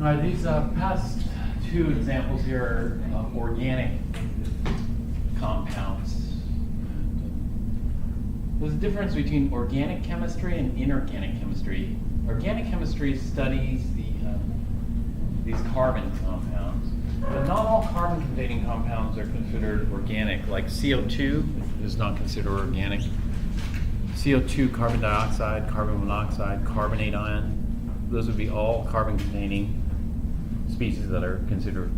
All right, these past two examples here are organic compounds. There's a difference between organic chemistry and inorganic chemistry. Organic chemistry studies these carbon compounds, but not all carbon-containing compounds are considered organic. Like CO2 is not considered organic. CO2, carbon dioxide, carbon monoxide, carbonate ion, those would be all carbon-containing species that are considered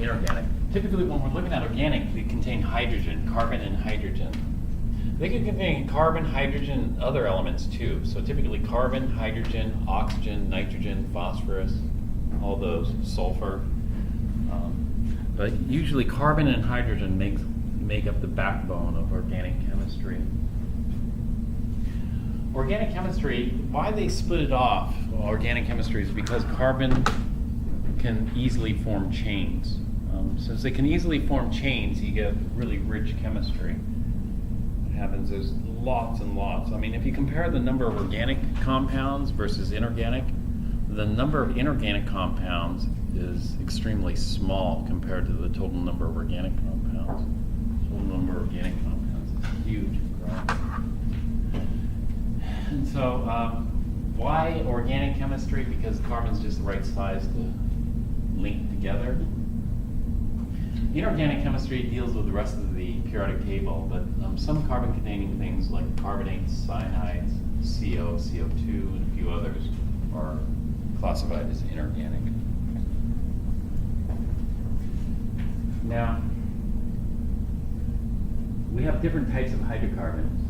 inorganic. Typically, when we're looking at organic, they contain hydrogen, carbon and hydrogen. They can contain carbon, hydrogen, and other elements too. So typically carbon, hydrogen, oxygen, nitrogen, phosphorus, all those, sulfur. But usually carbon and hydrogen make up the backbone of organic chemistry. Organic chemistry, why they split it off, organic chemistry, is because carbon can easily form chains. Since they can easily form chains, you get really rich chemistry. What happens is lots and lots. I mean, if you compare the number of organic compounds versus inorganic, the number of inorganic compounds is extremely small compared to the total number of organic compounds. Total number of organic compounds is huge. And so, why organic chemistry? Because carbon's just the right size to link together. Inorganic chemistry deals with the rest of the periodic table, but some carbon-containing things like carbonates, cyanides, CO, CO2, and a few others are classified as inorganic. Now, we have different types of hydrocarbons.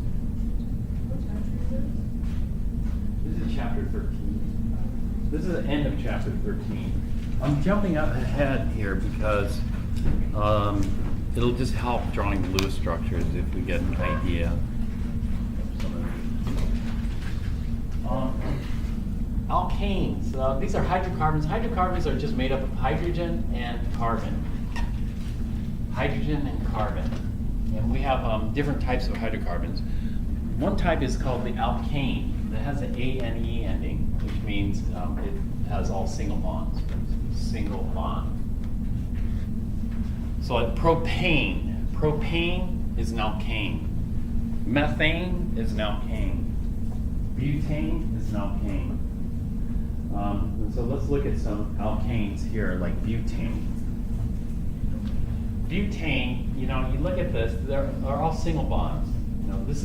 This is chapter 13. This is the end of chapter 13. I'm jumping up ahead here because it'll just help drawing Lewis structures if we get an idea of some of these. Alkanes. These are hydrocarbons. Hydrocarbons are just made up of hydrogen and carbon. Hydrogen and carbon. And we have different types of hydrocarbons. One type is called the alkane. It has an A-N-E ending, which means it has all single bonds. Single bond. So like propane is an alkane. Methane is an alkane. Butane is an alkane. And so let's look at some alkanes here, like butane. Butane, you look at this, they're all single bonds. This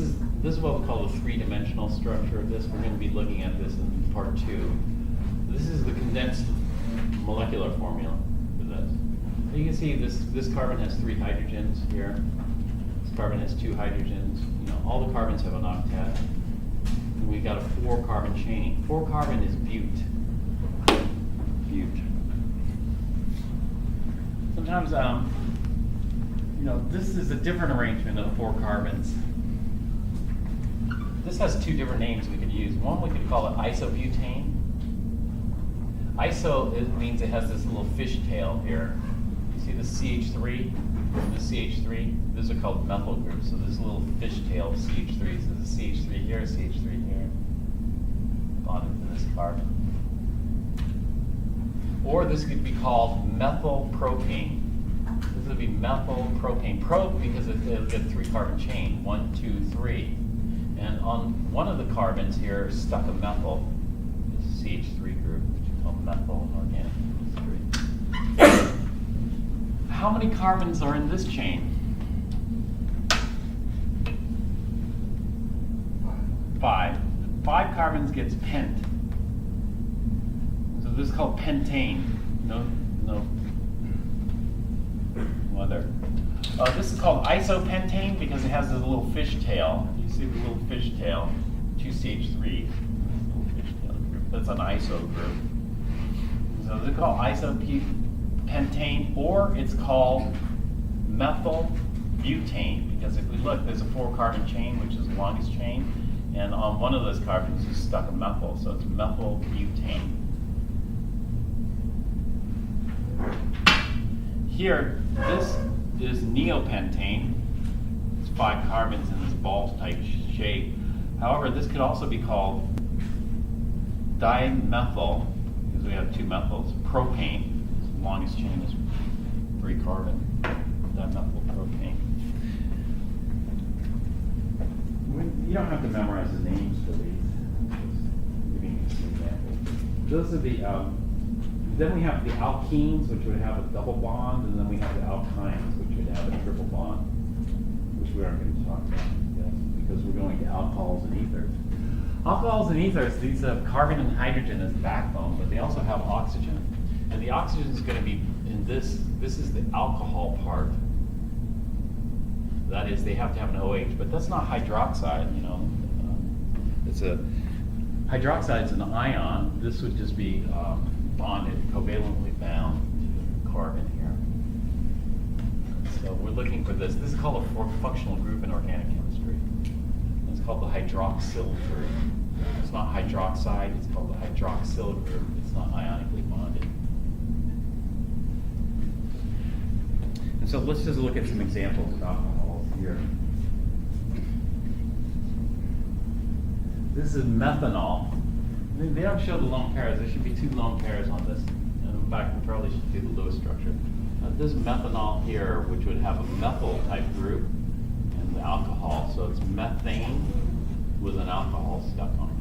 is what we call the three-dimensional structure of this. We're going to be looking at this in part 2. This is the condensed molecular formula for this. You can see this carbon has 3 hydrogens here. This carbon has 2 hydrogens. All the carbons have an octet. And we've got a 4-carbon chain. 4-carbon is bute. Sometimes, this is a different arrangement of 4 carbons. This has 2 different names we could use. One, we could call it isobutane. Iso, it means it has this little fish tail here. You see the CH3? The CH3? These are called methyl groups. So there's a little fish tail of CH3. So there's a CH3 here, CH3 here, bonded to this carbon. Or this could be called methyl propane. This would be methyl propane. Pro because it'll get a 3-carbon chain. 1, 2, 3. And on one of the carbons here is stuck a methyl, this CH3 group, which is called methyl organic chemistry. How many carbons are in this chain? 5. 5 carbons gets pent. So this is called pentane. No other. This is called isopentane because it has this little fish tail. You see the little fish tail, 2CH3. Little fish tail group. That's an iso group. So they're called isopentane, or it's called methyl butane because if we look, there's a 4-carbon chain, which is the longest chain, and on one of those carbons is stuck a methyl, so it's methyl butane. Here, this is neopentane. It's 5 carbons in this ball-type shape. However, this could also be called dimethyl because we have two methyls. Propane, the longest chain is 3 carbon, dimethylpropane. You don't have to memorize the names for these. Just giving you some examples. Those are the, then we have the alkenes, which would have a double bond, and then we have the alkynes, which would have a triple bond, which we aren't going to talk about, yes, because we're going to alcohols and ethers. Alcohols and ethers, these have carbon and hydrogen as the backbone, but they also have oxygen. And the oxygen is going to be in this is the alcohol part. That is, they have to have an OH, but that's not hydroxide, you know. It's a, hydroxide is an ion. This would just be bonded, covalently bound to carbon here. So we're looking for this. This is called a functional group in organic chemistry. It's called the hydroxyl group. It's not hydroxide, it's called the hydroxyl group. It's not ionically bonded. And so let's just look at some examples of alcohols here. This is methanol. They don't show the lone pairs. There should be 2 lone pairs on this. And in fact, we probably should do the Lewis structure. This is methanol here, which would have a methyl type group and the alcohol. So it's methane with an alcohol stuck on it.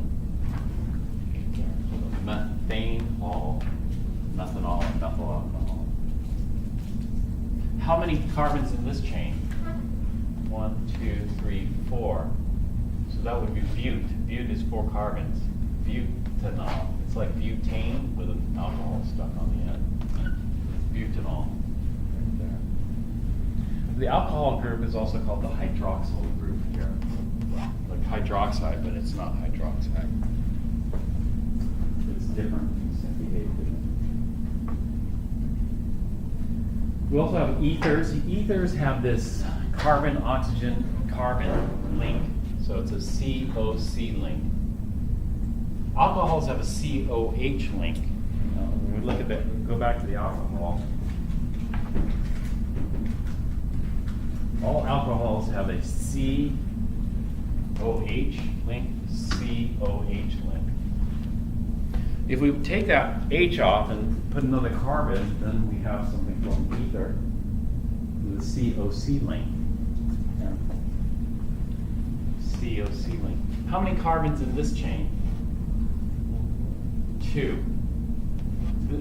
So the methanol, methanol and methyl alcohol. How many carbons in this chain? 1, 2, 3, 4. So that would be bute. Bute is 4 carbons. Butanol. It's like butane with an alcohol stuck on the end. Butanol. Right there. The alcohol group is also called the hydroxyl group here. Like hydroxide, but it's not hydroxide. It's different. It's behave different. We also have ethers. Ethers have this carbon-oxygen-carbon link. So it's a COC link. Alcohols have a COH link. When we look at that, go back to the alcohol. All alcohols have a COH link, COH link. If we take that H off and put another carbon, then we have something called ether with a COC link. COC link. How many carbons in this chain? 2.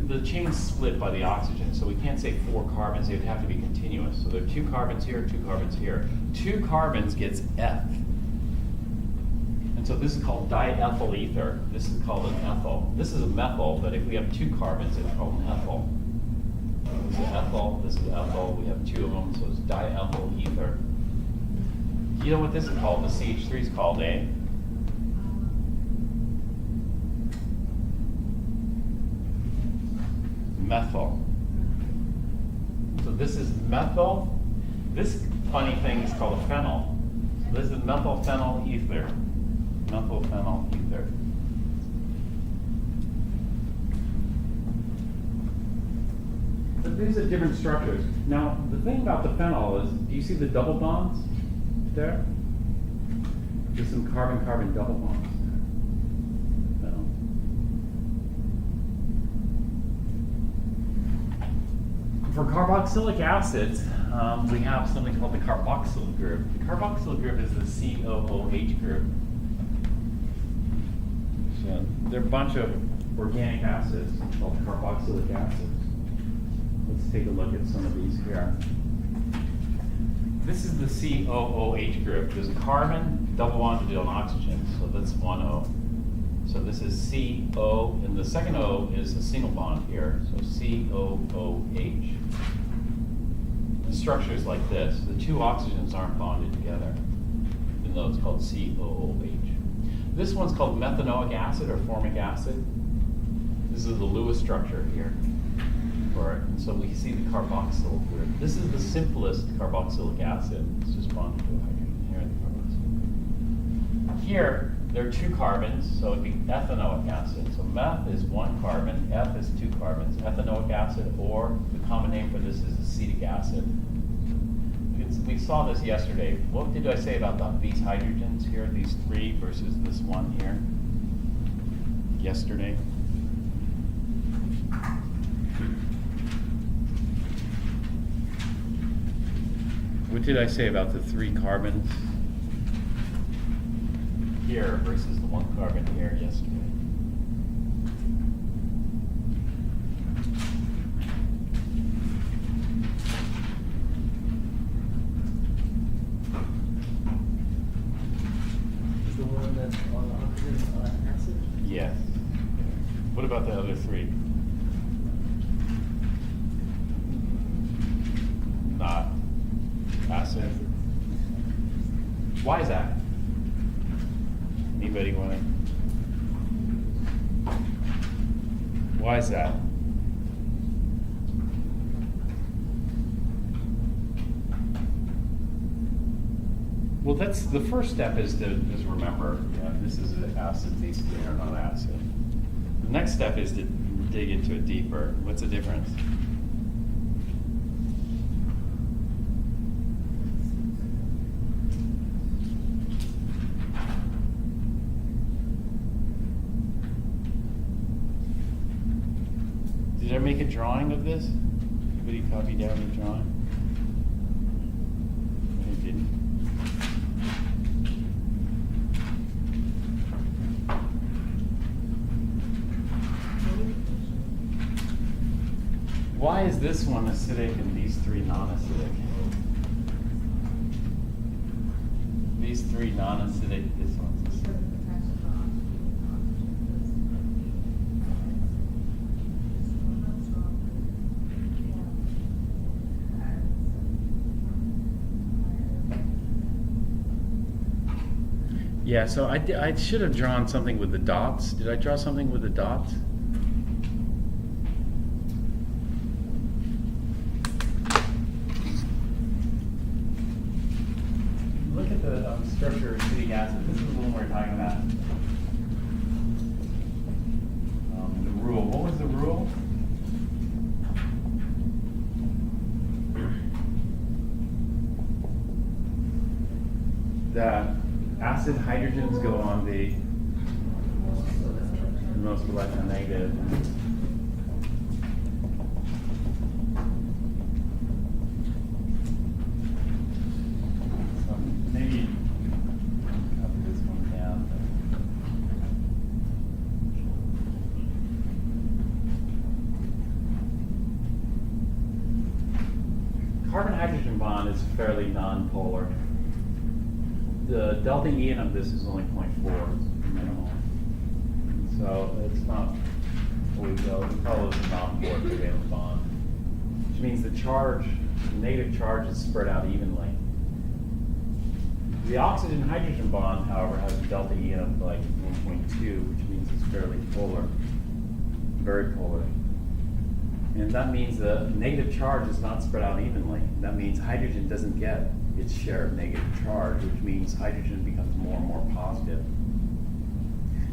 The chain's split by the oxygen, so we can't say 4 carbons. They would have to be continuous. So there are 2 carbons here, 2 carbons here. 2 carbons gets F. And so this is called diethyl ether. This is called an ethyl. This is a methyl, but if we have 2 carbons, it's called an ethyl. This is ethyl, this is ethyl. We have 2 of them, so it's diethyl ether. You know what this is called? The CH3 is called a methyl. So this is methyl. This funny thing is called a phenyl. So this is methylphenyl ether. Methylphenyl ether. But these are different structures. Now, the thing about the phenyl is, do you see the double bonds there? There's some carbon-carbon double bonds. For carboxylic acids, we have something called the carboxyl group. The carboxyl group is the COOH group. So there are a bunch of organic acids called carboxylic acids. Let's take a look at some of these here. This is the COOH group. There's a carbon double bonded to an oxygen, so that's 1 O. So this is CO, and the second O is a single bond here, so COOH. The structure is like this. The 2 oxygens aren't bonded together, even though it's called COOH. This one's called methanoic acid or formic acid. This is the Lewis structure here for it. And so we see the carboxyl group. This is the simplest carboxylic acid. It's just bonded to a hydrogen here in the carboxyl. Here, there are 2 carbons, so it'd be ethanoic acid. So meth is 1 carbon, F is 2 carbons. Ethanoic acid, or the common name for this is acetic acid. We saw this yesterday. What did I say about these hydrogens here, these 3 versus this one here? Yesterday. What did I say about the 3 carbons here versus the 1 carbon here yesterday? Is the one that's on oxygen acid? Yes. What about the other 3? Not acid. Why is that? Anybody want to? Why is that? Well, that's the first step is to just remember, this is an acid, these 3 are not acid. The next step is to dig into it deeper. What's the difference? Did I make a drawing of this? Anybody copy down the drawing? I didn't. Why is this one acidic and these 3 non-acidic? These 3 non-acidic, this one's acidic. Yeah, so I should have drawn something with the dots. Did I draw something with the dots? Look at the structure of acetic acid. This is the one we're talking about. The rule. What was the rule? The acid hydrogens go on the most electronegative. Maybe copy this one down. Carbon-hydrogen bond is fairly non-polar. The delta E of this is only 0.4, it's minimal. So it's not what we call it a non-polar covalent bond, which means the charge, the negative charge is spread out evenly. The oxygen-hydrogen bond, however, has a delta E of like 1.2, which means it's fairly polar, very polar. And that means the negative charge is not spread out evenly. That means hydrogen doesn't get its share of negative charge, which means hydrogen becomes more and more positive.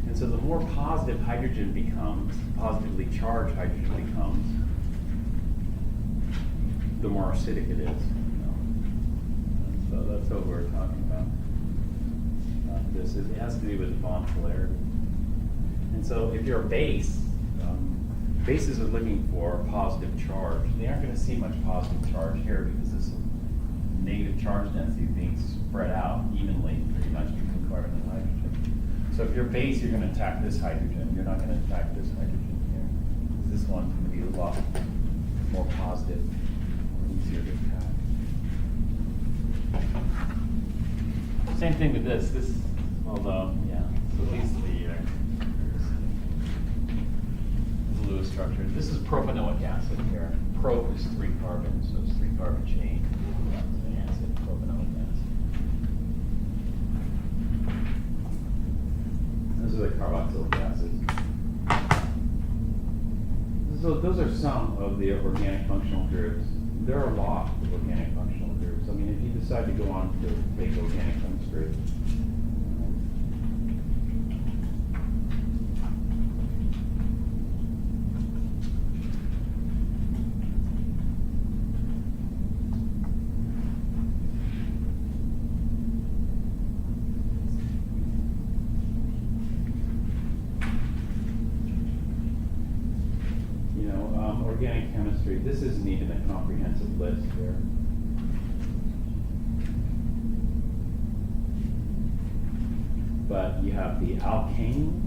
And so the more positive hydrogen becomes, positively charged hydrogen becomes, the more acidic it is. So that's what we're talking about. This it has to do with bond polarity. And so if you're a base, bases are looking for a positive charge. They aren't going to see much positive charge here because this negative charge density is being spread out evenly pretty much between carbon and hydrogen. So if you're a base, you're going to attack this hydrogen. You're not going to attack this hydrogen here. This one's going to be a lot more positive, easier to attack. Same thing with this. This, although, yeah. So these are the Lewis structure. This is propanoic acid here. Prop is 3 carbons, so it's 3 carbon chain. Acid, propanoic acid. Those are the carboxylic acids. So those are some of the organic functional groups. There are a lot of organic functional groups. I mean, if you decide to go on to take organic chemistry, organic chemistry, this isn't even a comprehensive list here. But you have the alkanes.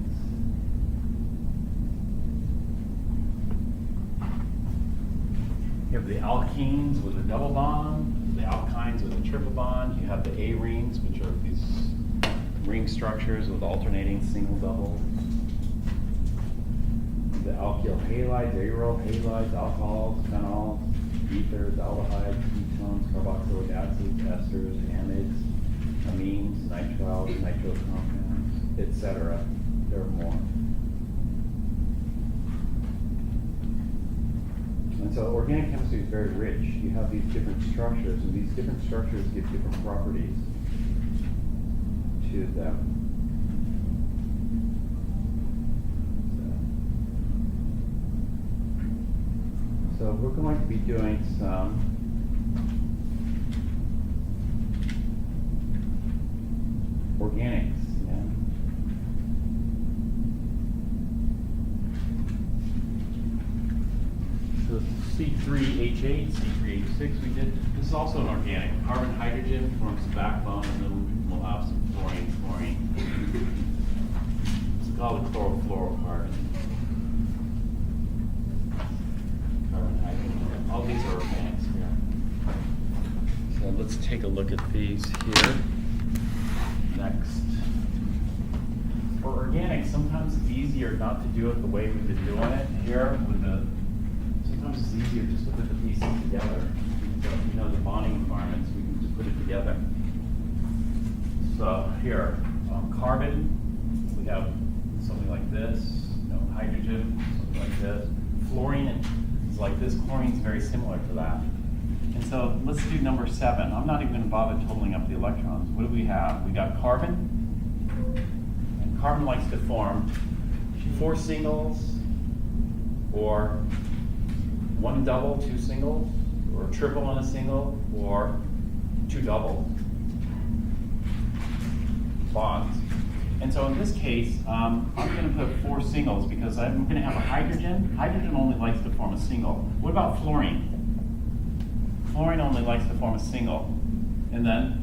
You have the alkenes with a double bond, the alkynes with a triple bond. You have the arenes, which are these ring structures with alternating single double. The alkyl halides, aryl halides, alcohols, phenols, ethers, aldehydes, ketones, carboxylic acids, esters, amides, amines, nitriles, nitro compounds, etc. There are more. And so organic chemistry is very rich. You have these different structures, and these different structures give different properties to them. So we're going to be doing some organics. Yeah. So C3H8, C3H6 we did. This is also an organic. Carbon hydrogen forms the backbone, and then we'll have some fluorine. It's called a chlorofluorocarbon. Carbon hydrogen. All these are organics here. So let's take a look at these here. Next. For organics, sometimes it's easier not to do it the way we've been doing it here with the. Sometimes it's easier just to put the pieces together. So if you know the bonding requirements, we can just put it together. So here, carbon, we have something like this. Hydrogen, something like this. Fluorine is like this. Chlorine is very similar to that. And so let's do number 7. I'm not even going to bother totaling up the electrons. What do we have? We got carbon. And carbon likes to form 4 singles, or 1 double, 2 singles, or a triple and a single, or 2 double bonds. And so in this case, I'm going to put 4 singles because I'm going to have a hydrogen. Hydrogen only likes to form a single. What about fluorine? Fluorine only likes to form a single. And then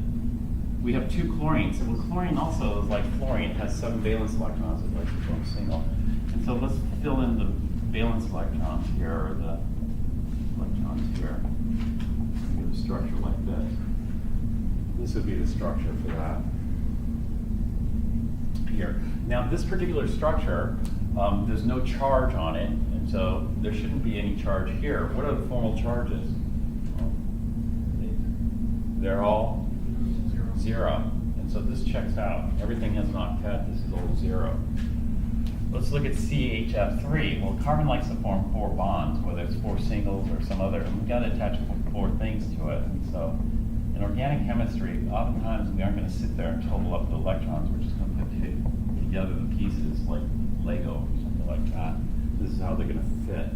we have 2 chlorines. And chlorine also is like fluorine. It has 7 valence electrons. It likes to form a single. And so let's fill in the valence electrons here, or the electrons here. We have a structure like this. This would be the structure for that. Here. Now this particular structure, there's no charge on it, and so there shouldn't be any charge here. What are the formal charges? They're all 0. And so this checks out. Everything has an octet. This is all 0. Let's look at CHF3. Well, carbon likes to form 4 bonds, whether it's 4 singles or some other. And we've got to attach 4 things to it. And so in organic chemistry, oftentimes we aren't going to sit there and total up the electrons. We're just going to put together the pieces like Lego or something like that. This is how they're going to fit.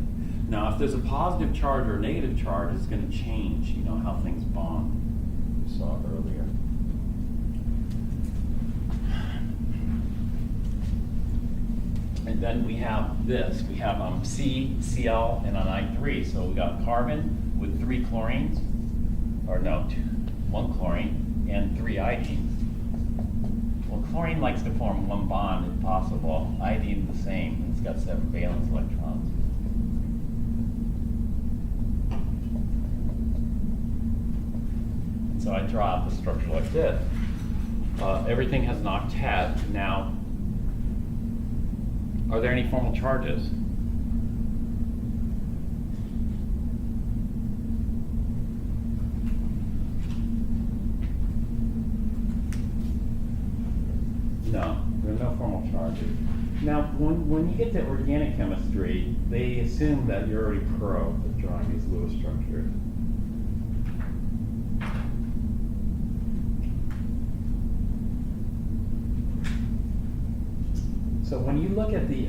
Now, if there's a positive charge or a negative charge, it's going to change, how things bond. We saw it earlier. And then we have this. We have C, Cl, and an I3. So we got carbon with 3 chlorines, or no, 1 chlorine, and 3 iodines. Well, chlorine likes to form 1 bond if possible. Iodine the same. It's got 7 valence electrons. So I draw out the structure like this. Everything has an octet. Now, are there any formal charges? No, there are no formal charges. Now, when you get to organic chemistry, they assume that you're already pro at drawing these Lewis structures. So when you look at the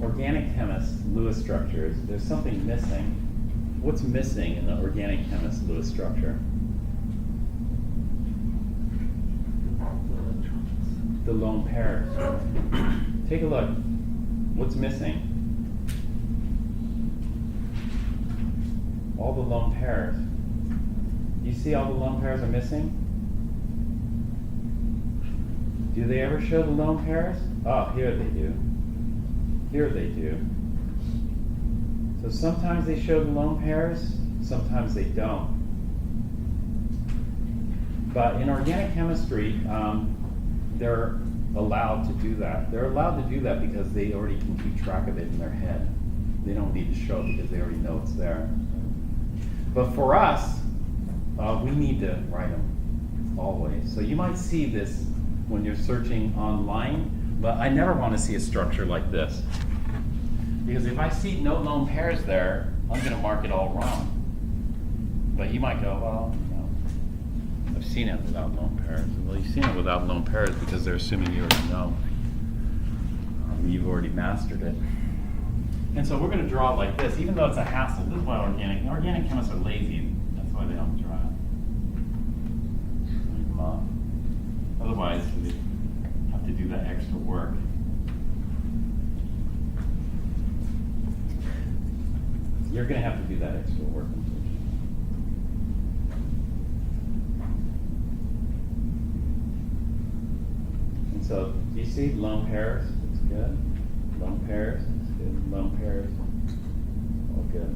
organic chemist Lewis structures, there's something missing. What's missing in the organic chemist Lewis structure? The lone pairs. Take a look. What's missing? all the lone pairs. You see all the lone pairs are missing? Do they ever show the lone pairs? Oh, here they do. Here they do. So sometimes they show the lone pairs, sometimes they don't. But in organic chemistry, they're allowed to do that. They're allowed to do that because they already can keep track of it in their head. They don't need to show it because they already know it's there. But for us, we need to write them always. So you might see this when you're searching online, but I never want to see a structure like this. Because if I see no lone pairs there, I'm going to mark it all wrong. But you might go, well, no, I've seen it without lone pairs. Well, you've seen it without lone pairs because they're assuming you already know. You've already mastered it. And so we're going to draw it like this, even though it's a hassle. This is why organic chemists are lazy. That's why they don't draw it. Otherwise, they have to do that extra work. You're going to have to do that extra work. And so, do you see lone pairs? It's good. Lone pairs. It's good. Lone pairs. All good.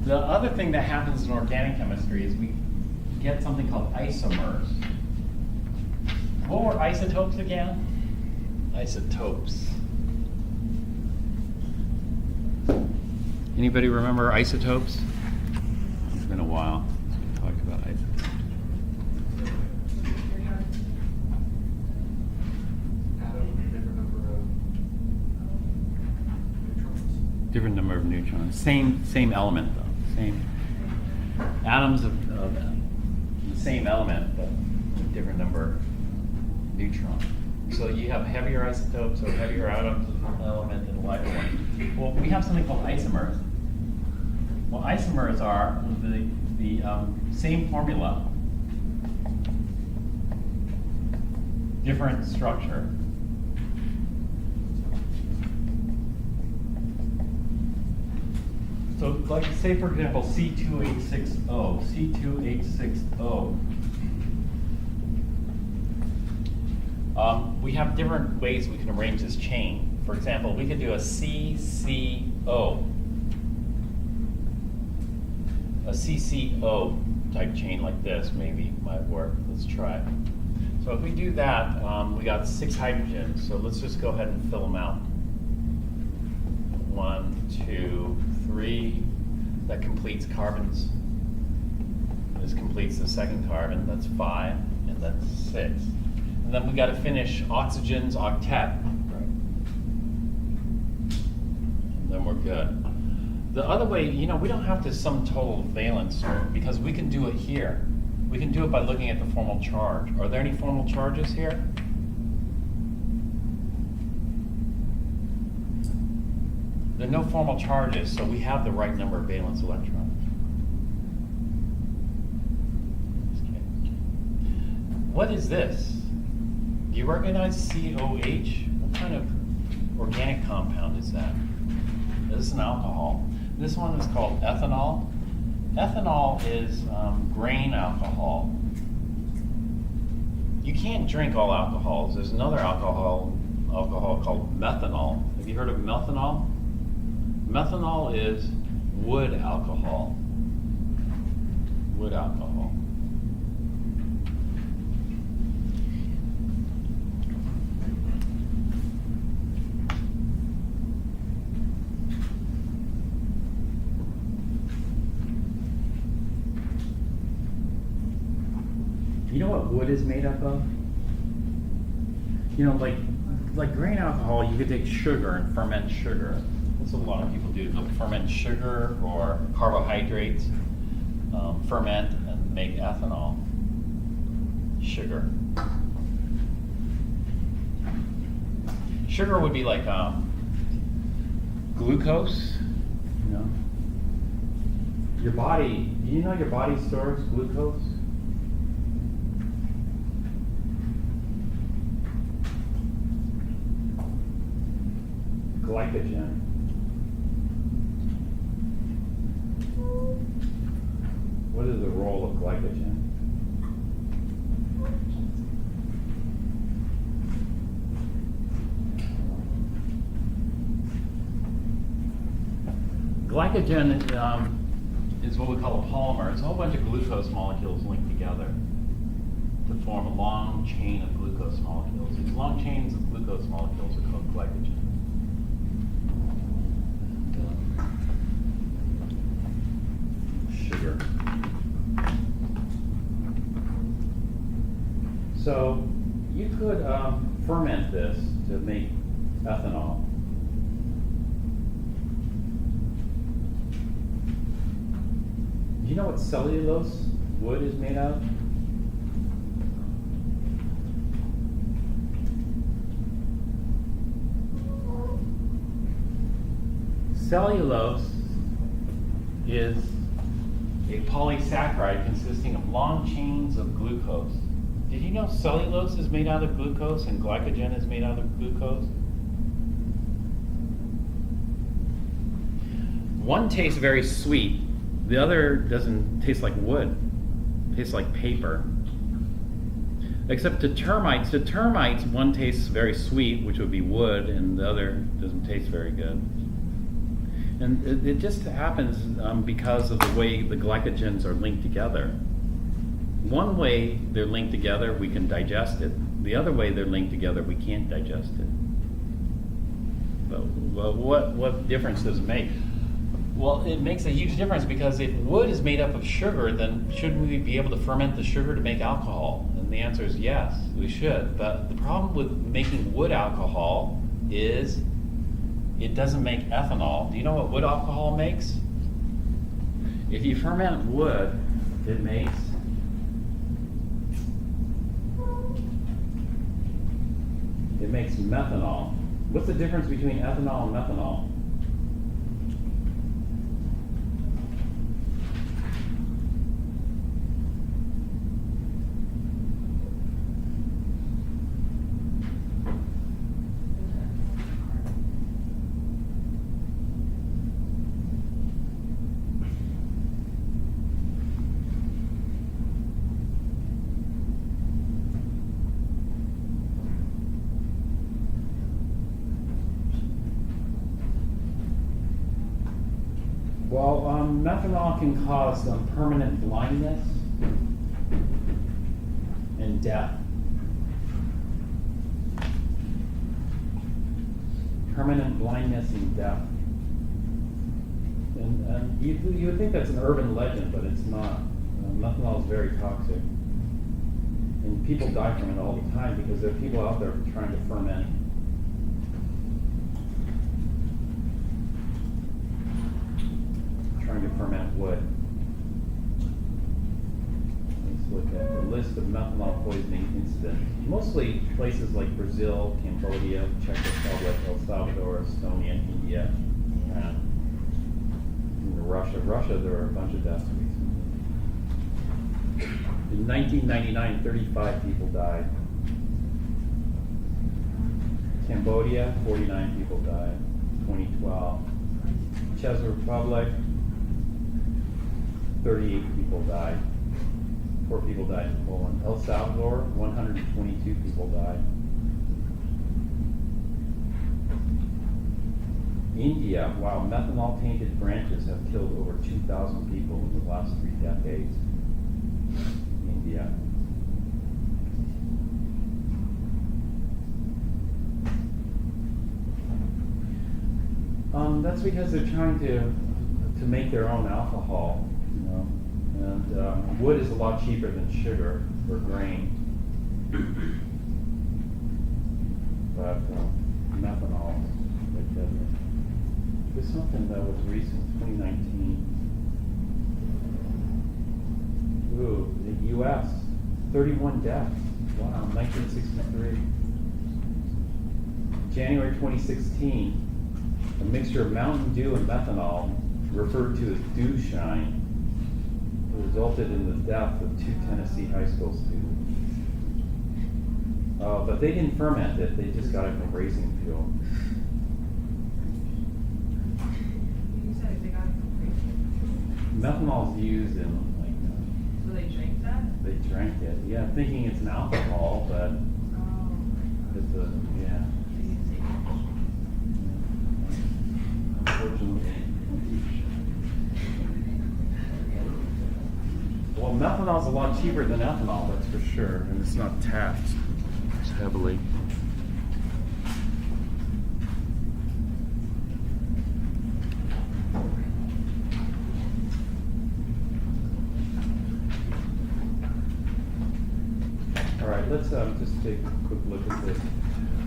The other thing that happens in organic chemistry is we get something called isomers. What were isotopes again? Isotopes. Anybody remember isotopes? It's been a while since we talked about isotopes. Different number of neutrons. Same element though. Same atoms of the same element, but with different number of neutrons. So you have heavier isotopes or heavier atoms of an element and a lighter one. Well, we have something called isomers. Well, isomers are the same formula, different structure. So, like, say for example, C2860. C2860. We have different ways we can arrange this chain. For example, we could do a CCO. A CCO type chain like this maybe might work. Let's try. So if we do that, we got 6 hydrogens. So let's just go ahead and fill them out. 1, 2, 3. That completes carbons. This completes the second carbon. That's 5, and that's 6. And then we got to finish oxygen's octet. Right. And then we're good. The other way, we don't have to sum total valence because we can do it here. We can do it by looking at the formal charge. Are there any formal charges here? There are no formal charges, so we have the right number of valence electrons. What is this? Do you recognize COH? What kind of organic compound is that? This is an alcohol. This one is called ethanol. Ethanol is grain alcohol. You can't drink all alcohols. There's another alcohol called methanol. Have you heard of methanol? Methanol is wood alcohol. Wood alcohol. You know what wood is made up of? Like grain alcohol, you could take sugar and ferment sugar. That's what a lot of people do. They'll ferment sugar or carbohydrates, ferment and make ethanol. Sugar. Sugar would be like glucose. Your body, do you know your body stores glucose? glycogen. What is the role of glycogen? Glycogen is what we call a polymer. It's a whole bunch of glucose molecules linked together to form a long chain of glucose molecules. These long chains of glucose molecules are called glycogen. Sugar. So you could ferment this to make ethanol. Do you know what cellulose wood is made out of? Cellulose is a polysaccharide consisting of long chains of glucose. Did you know cellulose is made out of glucose and glycogen is made out of glucose? One tastes very sweet. The other doesn't taste like wood. It tastes like paper. Except to termites. To termites, one tastes very sweet, which would be wood, and the other doesn't taste very good. And it just happens because of the way the glycogens are linked together. One way they're linked together, we can digest it. The other way they're linked together, we can't digest it. But what difference does it make? Well, it makes a huge difference because if wood is made up of sugar, then shouldn't we be able to ferment the sugar to make alcohol? And the answer is yes, we should. But the problem with making wood alcohol is it doesn't make ethanol. Do you know what wood alcohol makes? If you ferment wood, it makes methanol. What's the difference between ethanol and methanol? Well, methanol can cause permanent blindness and death. Permanent blindness and death. And you would think that's an urban legend, but it's not. Methanol is very toxic. And people die from it all the time because there are people out there trying to ferment. Trying to ferment wood. Let's look at the list of methanol poisoning incidents. Mostly places like Brazil, Cambodia, Czech Republic, El Salvador, Estonia, India, and Russia. Russia, there were a bunch of deaths recently. In 1999, 35 people died. Cambodia, 49 people died. 2012. Czech Republic, 38 people died. 4 people died in Poland. El Salvador, 122 people died. India, wow, methanol-tainted branches have killed over 2,000 people in the last 3 decades. India. That's because they're trying to make their own alcohol, you know. And wood is a lot cheaper than sugar or grain. But methanol, like there's something that was recent, 2019. Ooh, the U.S., 31 deaths. Wow, 1963. January 2016, a mixture of Mountain Dew and methanol, referred to as dew shine, resulted in the death of 2 Tennessee high school students. But they didn't ferment it, they just got it from racing fuel. methanol is used in So they drink that? they drank it, yeah, thinking it's an alcohol, but Oh. it's a, yeah. Unfortunately. Well, methanol's a lot cheaper than ethanol, that's for sure, and it's not taxed as heavily. All right, let's just take a quick look at this.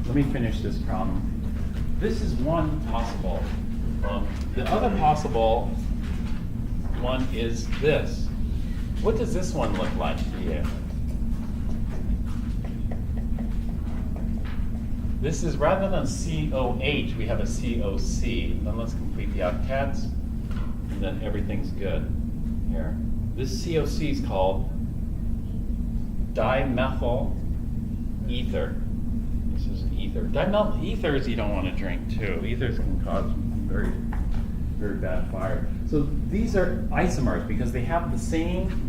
Let me finish this problem. This is one possible. The other possible one is this. What does this one look like to you? This is, rather than COH, we have a COC. Then let's complete the octets, and then everything's good here. This COC is called dimethyl ether. This is ether. Dimethyl ethers you don't want to drink too. Ethers can cause very, very bad fire. So these are isomers because they have the same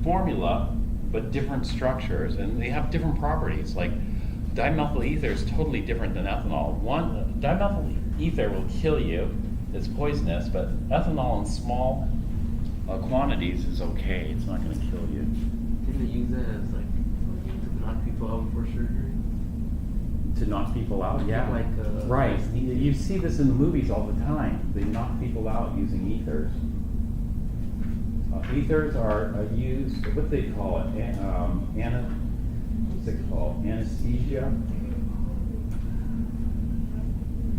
formula but different structures, and they have different properties. Like dimethyl ether is totally different than ethanol. One dimethyl ether will kill you; it's poisonous. But ethanol in small quantities is okay. It's not going to kill you. Didn't they use that as like to knock people out before surgery? To knock people out, yeah. Like, right. You see this in the movies all the time. They knock people out using ethers. Ethers are used, what they call it, what's it called? Anesthesia.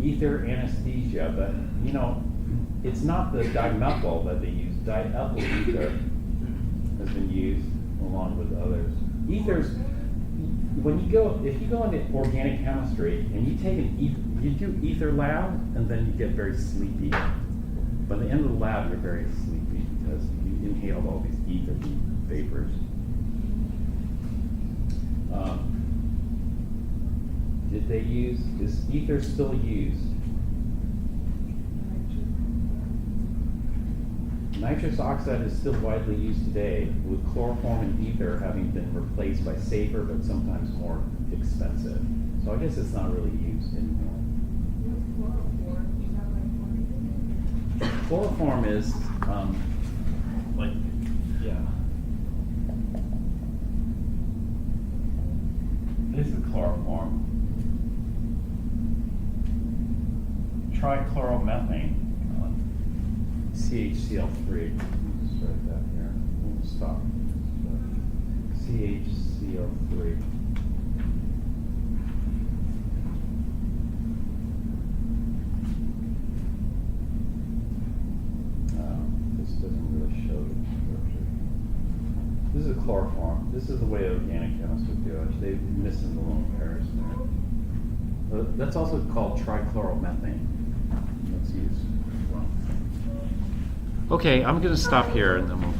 Ether anesthesia, but you know, it's not the dimethyl that they use. Diethyl ether has been used along with others. Ethers, if you go into organic chemistry and you take you do ether lab, and then you get very sleepy. By the end of the lab, you're very sleepy because you inhaled all these ether vapors. Is ether still used? Nitrous oxide is still widely used today, with chloroform and ether having been replaced by safer but sometimes more expensive. So I guess it's not really used anymore. Chloroform is like, yeah. This is chloroform. Trichloromethane. CHCl3. Just write that here. We'll stop. CHCl3. This doesn't really show the structure. This is a chloroform. This is the way organic chemists would do it. They're missing the lone pairs there. That's also called trichloromethane. That's used as well. Okay, I'm going to stop here and then we'll.